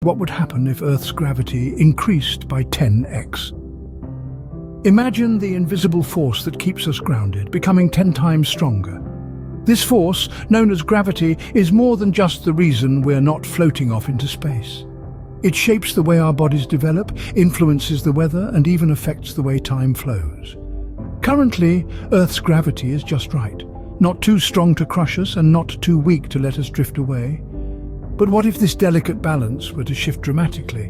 what would happen if Earth's gravity increased by 10x. Imagine the invisible force that keeps us grounded, becoming 10 times stronger. This force, known as gravity, is more than just the reason we're not floating off into space. It shapes the way our bodies develop, influences the weather, and even affects the way time flows. Currently, Earth's gravity is just right. Not too strong to crush us and not too weak to let us drift away. But what if this delicate balance were to shift dramatically?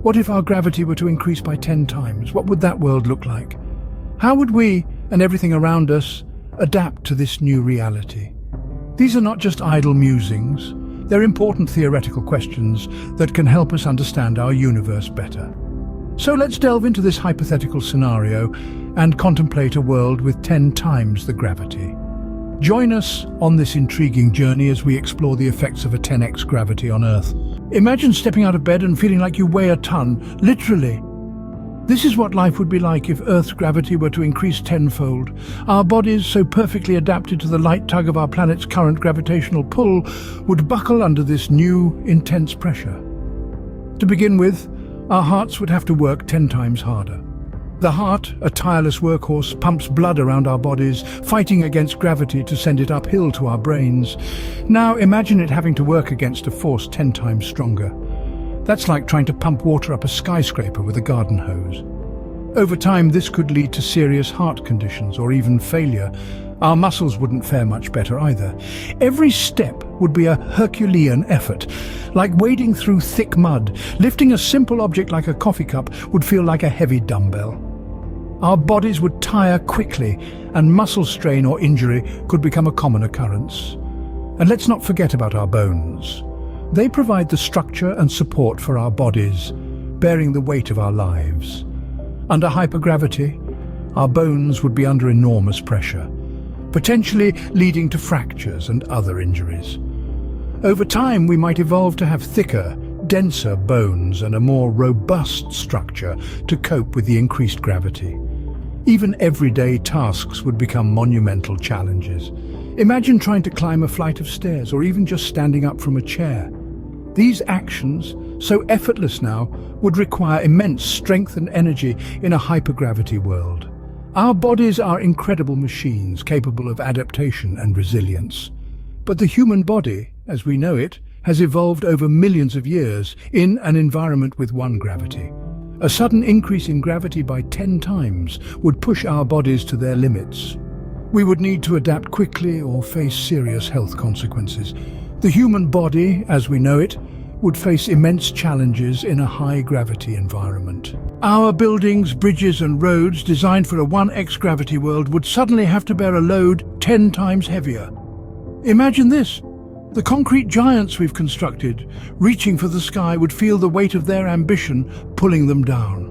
What if our gravity were to increase by 10 times? What would that world look like? How would we, and everything around us, adapt to this new reality? These are not just idle musings. They're important theoretical questions that can help us understand our universe better. So let's delve into this hypothetical scenario and contemplate a world with 10 times the gravity. Join us on this intriguing journey as we explore the effects of a 10x gravity on Earth. Imagine stepping out of bed and feeling like you weigh a ton, literally. This is what life would be like if Earth's gravity were to increase tenfold. Our bodies, so perfectly adapted to the light tug of our planet's current gravitational pull, would buckle under this new, intense pressure. To begin with, our hearts would have to work 10 times harder. The heart, a tireless workhorse, pumps blood around our bodies, fighting against gravity to send it uphill to our brains. Now imagine it having to work against a force 10 times stronger. That's like trying to pump water up a skyscraper with a garden hose. Over time, this could lead to serious heart conditions or even failure. Our muscles wouldn't fare much better either. Every step would be a Herculean effort, like wading through thick mud. Lifting a simple object like a coffee cup would feel like a heavy dumbbell. Our bodies would tire quickly, and muscle strain or injury could become a common occurrence. And let's not forget about our bones. They provide the structure and support for our bodies, bearing the weight of our lives. Under hypergravity, our bones would be under enormous pressure, potentially leading to fractures and other injuries. Over time, we might evolve to have thicker, denser bones and a more robust structure to cope with the increased gravity. Even everyday tasks would become monumental challenges. Imagine trying to climb a flight of stairs or even just standing up from a chair. These actions, so effortless now, would require immense strength and energy in a hypergravity world. Our bodies are incredible machines capable of adaptation and resilience. But the human body, as we know it, has evolved over millions of years in an environment with one gravity. A sudden increase in gravity by 10 times would push our bodies to their limits. We would need to adapt quickly or face serious health consequences. The human body, as we know it, would face immense challenges in a high-gravity environment. Our buildings, bridges and roads designed for a 1x gravity world would suddenly have to bear a load 10 times heavier. Imagine this. The concrete giants we've constructed, reaching for the sky, would feel the weight of their ambition pulling them down.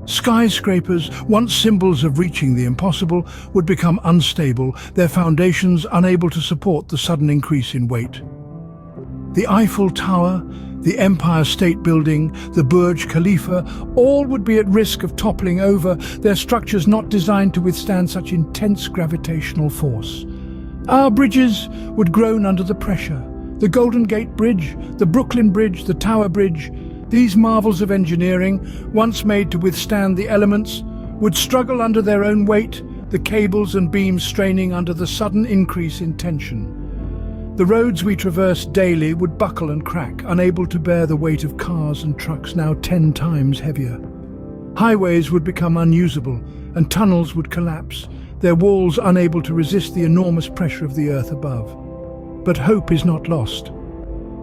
Skyscrapers, once symbols of reaching the impossible, would become unstable, their foundations unable to support the sudden increase in weight. The Eiffel Tower, the Empire State Building, the Burj Khalifa, all would be at risk of toppling over, their structures not designed to withstand such intense gravitational force. Our bridges would groan under the pressure. The Golden Gate Bridge, the Brooklyn Bridge, the Tower Bridge, these marvels of engineering, once made to withstand the elements, would struggle under their own weight, the cables and beams straining under the sudden increase in tension. The roads we traverse daily would buckle and crack, unable to bear the weight of cars and trucks now 10 times heavier. Highways would become unusable, and tunnels would collapse, their walls unable to resist the enormous pressure of the earth above. But hope is not lost.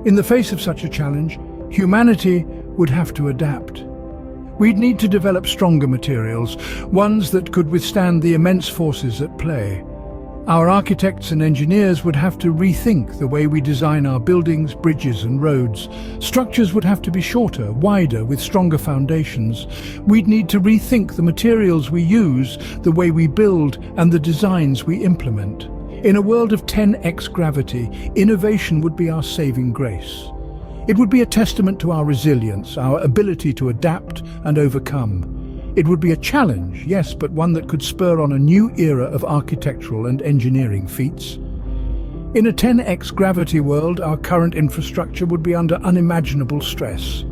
In the face of such a challenge, humanity would have to adapt. We'd need to develop stronger materials, ones that could withstand the immense forces at play. Our architects and engineers would have to rethink the way we design our buildings, bridges and roads. Structures would have to be shorter, wider, with stronger foundations. We'd need to rethink the materials we use, the way we build and the designs we implement. In a world of 10x gravity, innovation would be our saving grace. It would be a testament to our resilience, our ability to adapt and overcome. It would be a challenge, yes, but one that could spur on a new era of architectural and engineering feats. In a 10x gravity world, our current infrastructure would be under unimaginable stress.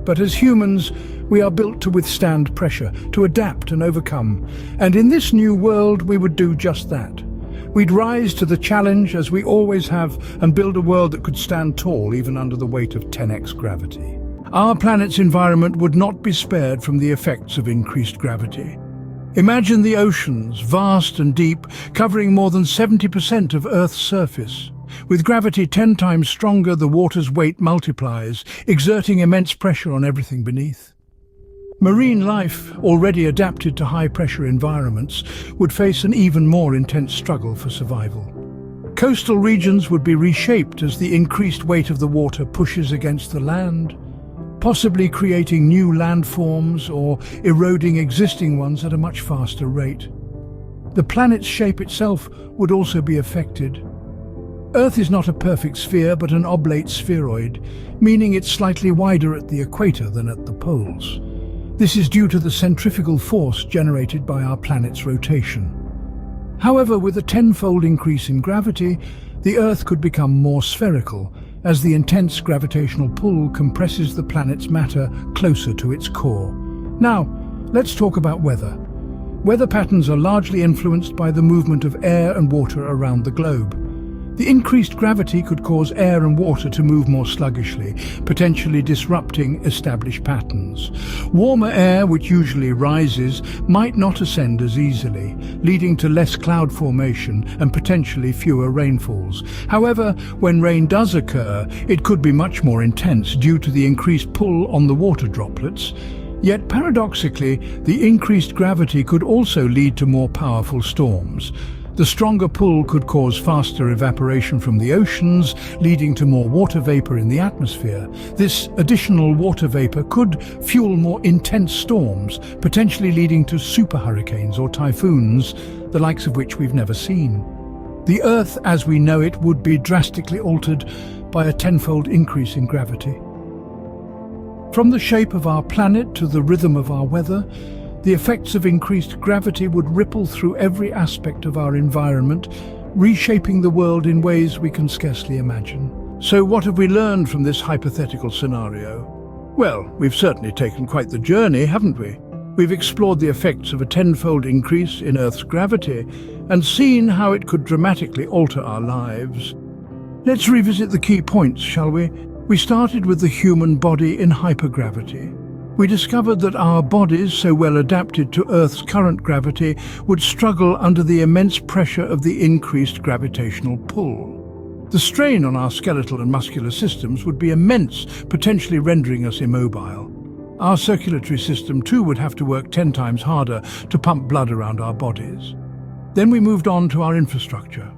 But as humans, we are built to withstand pressure, to adapt and overcome. And in this new world, we would do just that. We'd rise to the challenge, as we always have, and build a world that could stand tall even under the weight of 10x gravity. Our planet's environment would not be spared from the effects of increased gravity. Imagine the oceans, vast and deep, covering more than 70% of Earth's surface. With gravity 10 times stronger, the water's weight multiplies, exerting immense pressure on everything beneath. Marine life, already adapted to high-pressure environments, would face an even more intense struggle for survival. Coastal regions would be reshaped as the increased weight of the water pushes against the land, possibly creating new landforms or eroding existing ones at a much faster rate. The planet's shape itself would also be affected. Earth is not a perfect sphere, but an oblate spheroid, meaning it's slightly wider at the equator than at the poles. This is due to the centrifugal force generated by our planet's rotation. However, with a tenfold increase in gravity, the Earth could become more spherical, as the intense gravitational pull compresses the planet's matter closer to its core. Now, let's talk about weather. Weather patterns are largely influenced by the movement of air and water around the globe. The increased gravity could cause air and water to move more sluggishly, potentially disrupting established patterns. Warmer air, which usually rises, might not ascend as easily, leading to less cloud formation and potentially fewer rainfalls. However, when rain does occur, it could be much more intense due to the increased pull on the water droplets. Yet paradoxically, the increased gravity could also lead to more powerful storms. The stronger pull could cause faster evaporation from the oceans, leading to more water vapor in the atmosphere. This additional water vapor could fuel more intense storms, potentially leading to super hurricanes or typhoons, the likes of which we've never seen. The Earth, as we know it, would be drastically altered by a tenfold increase in gravity. From the shape of our planet to the rhythm of our weather, the effects of increased gravity would ripple through every aspect of our environment, reshaping the world in ways we can scarcely imagine. So what have we learned from this hypothetical scenario? Well, we've certainly taken quite the journey, haven't we? We've explored the effects of a tenfold increase in Earth's gravity and seen how it could dramatically alter our lives. Let's revisit the key points, shall we? We started with the human body in hypergravity. We discovered that our bodies, so well adapted to Earth's current gravity, would struggle under the immense pressure of the increased gravitational pull. The strain on our skeletal and muscular systems would be immense, potentially rendering us immobile. Our circulatory system too would have to work 10 times harder to pump blood around our bodies. Then we moved on to our infrastructure.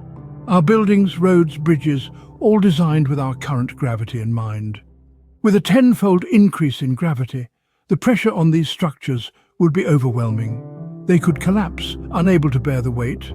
Our buildings, roads, bridges, all designed with our current gravity in mind. With a tenfold increase in gravity, the pressure on these structures would be overwhelming. They could collapse, unable to bear the weight,